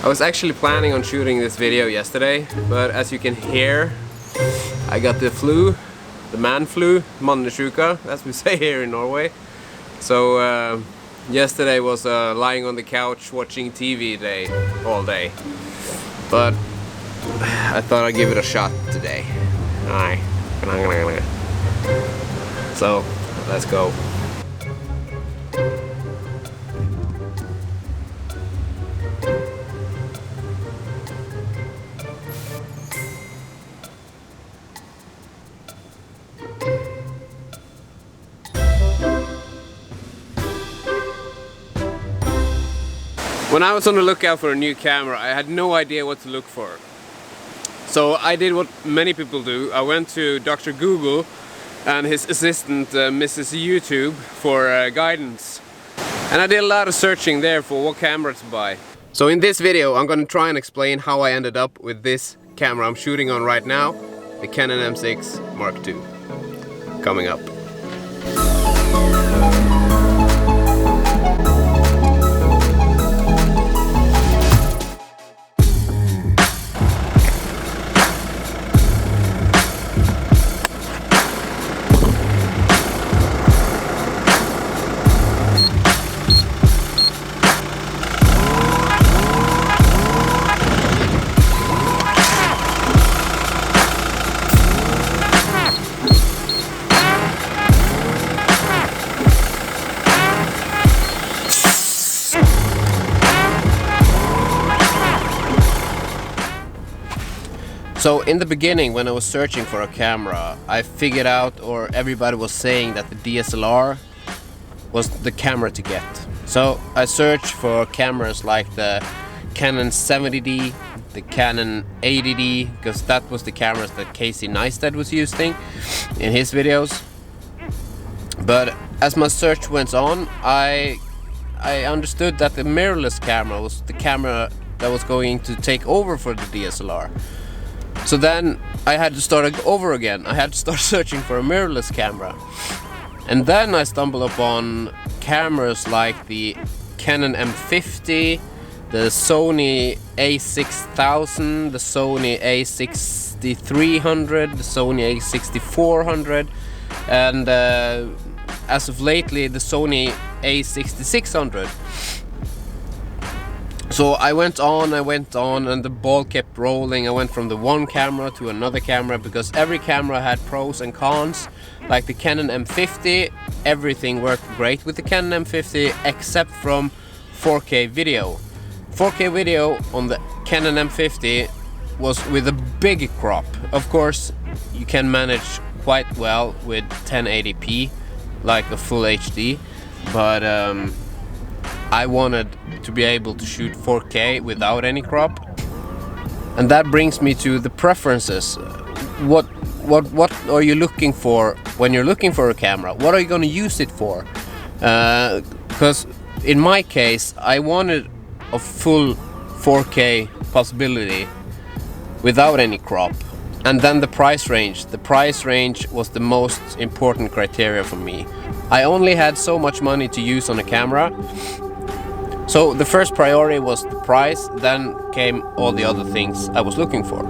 I was actually planning on shooting this video yesterday, but as you can hear, I got the flu, the man flu, mannesjuka, as we say here in Norway. So yesterday was lying on the couch watching TV all day. But I thought I'd give it a shot today. Aye. So let's go. When I was on the lookout for a new camera, I had no idea what to look for. So I did what many people do. I went to Dr. Google and his assistant Mrs. YouTube for guidance. And I did a lot of searching there for what camera to buy. So in this video I'm gonna try and explain how I ended up with this camera I'm shooting on right now, the Canon M6 Mark II. Coming up. So in the beginning, when I was searching for a camera, I figured out, or everybody was saying, that the DSLR was the camera to get. So I searched for cameras like the Canon 70D, the Canon 80D, because that was the cameras that Casey Neistat was using in his videos. But as my search went on, I understood that the mirrorless camera was the camera that was going to take over for the DSLR. So then I had to start over again. I had to start searching for a mirrorless camera. And then I stumbled upon cameras like the Canon M50, the Sony A6000, the Sony A6300, the Sony A6400, and as of lately the Sony A6600. So I went on, and the ball kept rolling. I went from the one camera to another camera because every camera had pros and cons. Like the Canon M50, everything worked great with the Canon M50 except from 4K video. 4K video on the Canon M50 was with a big crop. Of course, you can manage quite well with 1080p, like a full HD, but I wanted to be able to shoot 4K without any crop. And that brings me to the preferences. What are you looking for when you're looking for a camera? What are you going to use it for? Because in my case, I wanted a full 4K possibility without any crop. And then the price range. The price range was the most important criteria for me. I only had so much money to use on a camera. So the first priority was the price, then came all the other things I was looking for.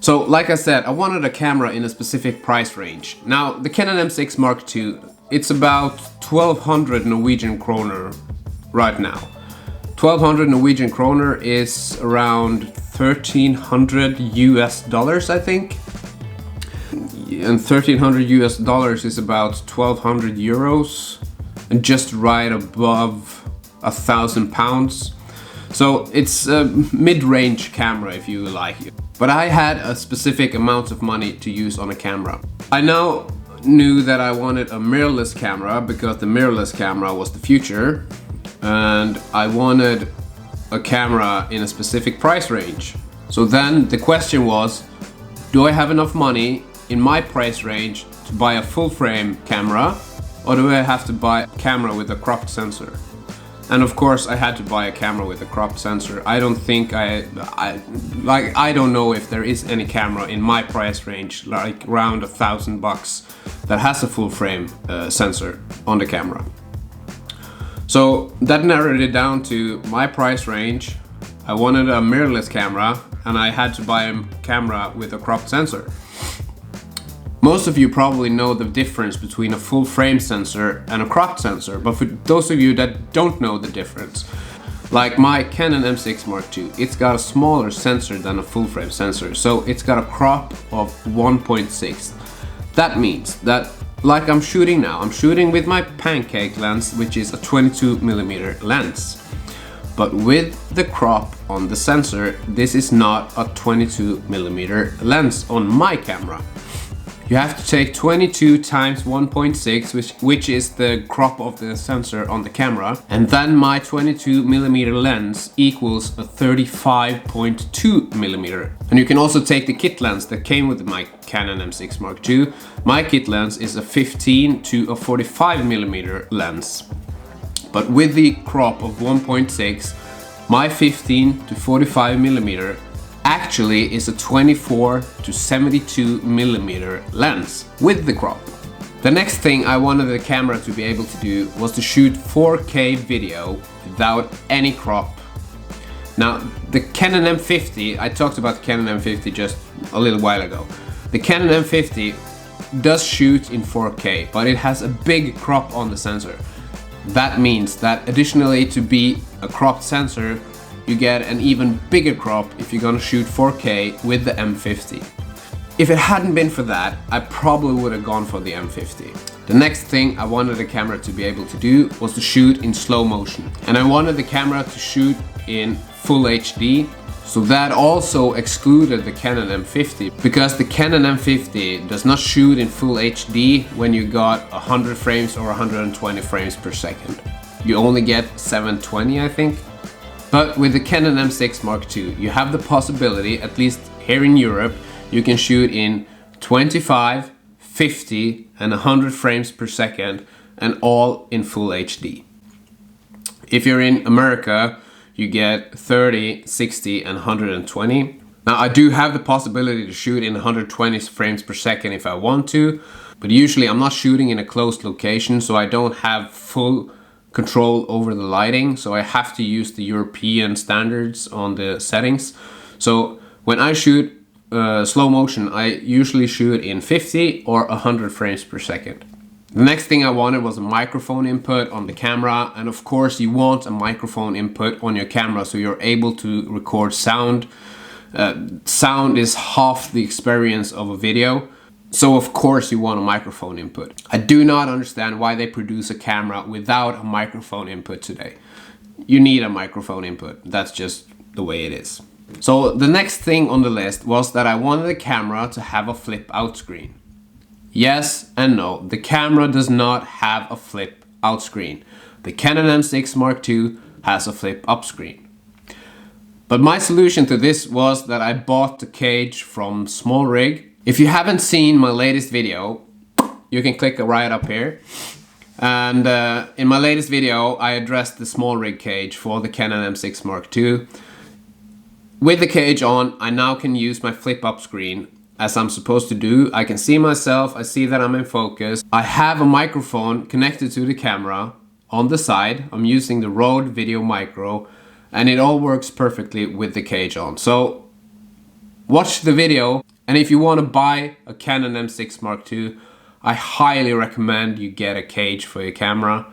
So like I said, I wanted a camera in a specific price range. Now the Canon M6 Mark II, it's about 1200 Norwegian kroner right now. 1200 Norwegian kroner is around 1300 US dollars, I think. And 1300 US dollars is about 1200 euros and just right above 1,000 pounds. So it's a mid-range camera if you like. But I had a specific amount of money to use on a camera. I now knew that I wanted a mirrorless camera because the mirrorless camera was the future. And I wanted a camera in a specific price range. So then the question was, do I have enough money in my price range to buy a full frame camera, or do I have to buy a camera with a cropped sensor? And of course I had to buy a camera with a cropped sensor. I don't think I don't know if there is any camera in my price range, like around $1,000 that has a full frame sensor on the camera. So that narrowed it down to my price range. I wanted a mirrorless camera and I had to buy a camera with a cropped sensor. Most of you probably know the difference between a full frame sensor and a cropped sensor, but for those of you that don't know the difference, like my Canon M6 Mark II, it's got a smaller sensor than a full frame sensor, so it's got a crop of 1.6. That means that, like I'm shooting now, I'm shooting with my pancake lens, which is a 22mm lens. But with the crop on the sensor, this is not a 22mm lens on my camera. You have to take 22 times 1.6, which is the crop of the sensor on the camera, and then my 22mm lens equals a 35.2mm. And you can also take the kit lens that came with my Canon M6 Mark II. My kit lens is a 15 to a 45mm lens. But with the crop of 1.6, my 15 to 45mm actually is a 24 to 72mm lens with the crop. The next thing I wanted the camera to be able to do was to shoot 4K video without any crop. Now the Canon M50, I talked about the Canon M50 just a little while ago. The Canon M50 does shoot in 4K, but it has a big crop on the sensor. That means that additionally, to be a cropped sensor, you get an even bigger crop if you're gonna shoot 4K with the M50. If it hadn't been for that, I probably would have gone for the M50. The next thing I wanted the camera to be able to do was to shoot in slow motion. And I wanted the camera to shoot in full HD. So that also excluded the Canon M50, because the Canon M50 does not shoot in full HD when you got 100 frames or 120 frames per second. You only get 720, I think. But with the Canon M6 Mark II, you have the possibility, at least here in Europe, you can shoot in 25, 50 and 100 frames per second, and all in full HD. If you're in America, you get 30, 60 and 120. Now I do have the possibility to shoot in 120 frames per second if I want to, but usually I'm not shooting in a closed location, so I don't have full control over the lighting, so I have to use the European standards on the settings. So when I shoot slow motion, I usually shoot in 50 or 100 frames per second. The next thing I wanted was a microphone input on the camera, and of course you want a microphone input on your camera so you're able to record sound. Sound is half the experience of a video. So of course you want a microphone input. I do not understand why they produce a camera without a microphone input today. You need a microphone input. That's just the way it is. So the next thing on the list was that I wanted the camera to have a flip out screen. Yes and no. The camera does not have a flip out screen. The Canon M6 Mark II has a flip up screen. But my solution to this was that I bought the cage from Small Rig. If you haven't seen my latest video, you can click right up here. And in my latest video, I addressed the Small Rig cage for the Canon M6 Mark II. With the cage on, I now can use my flip up screen as I'm supposed to do. I can see myself, I see that I'm in focus. I have a microphone connected to the camera on the side. I'm using the Rode Video Micro, and it all works perfectly with the cage on. So watch the video And if you want to buy a Canon M6 Mark II, I highly recommend you get a cage for your camera.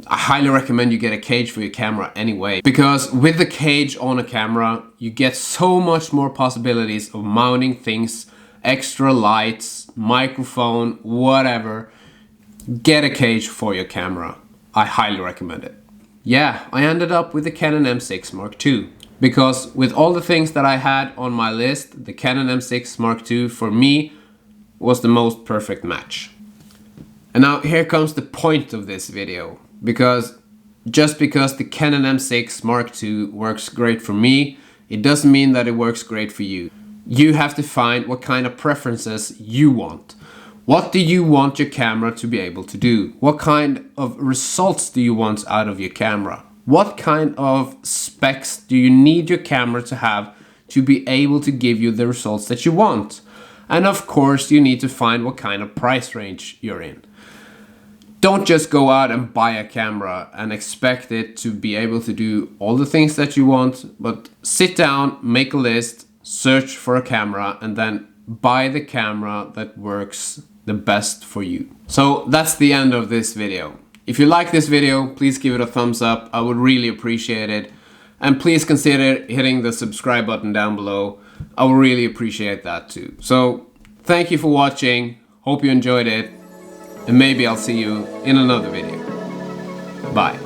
I highly recommend you get a cage for your camera anyway, because with the cage on a camera, you get so much more possibilities of mounting things, extra lights, microphone, whatever. Get a cage for your camera. I highly recommend it. Yeah, I ended up with the Canon M6 Mark II. Because with all the things that I had on my list, the Canon M6 Mark II for me was the most perfect match. And now here comes the point of this video. Because just because the Canon M6 Mark II works great for me, it doesn't mean that it works great for you. You have to find what kind of preferences you want. What do you want your camera to be able to do? What kind of results do you want out of your camera? What kind of specs do you need your camera to have to be able to give you the results that you want? And of course, you need to find what kind of price range you're in. Don't just go out and buy a camera and expect it to be able to do all the things that you want, but sit down, make a list, search for a camera, and then buy the camera that works the best for you. So that's the end of this video. If you like this video, please give it a thumbs up. I would really appreciate it. And please consider hitting the subscribe button down below. I would really appreciate that too. So thank you for watching. Hope you enjoyed it. And maybe I'll see you in another video. Bye.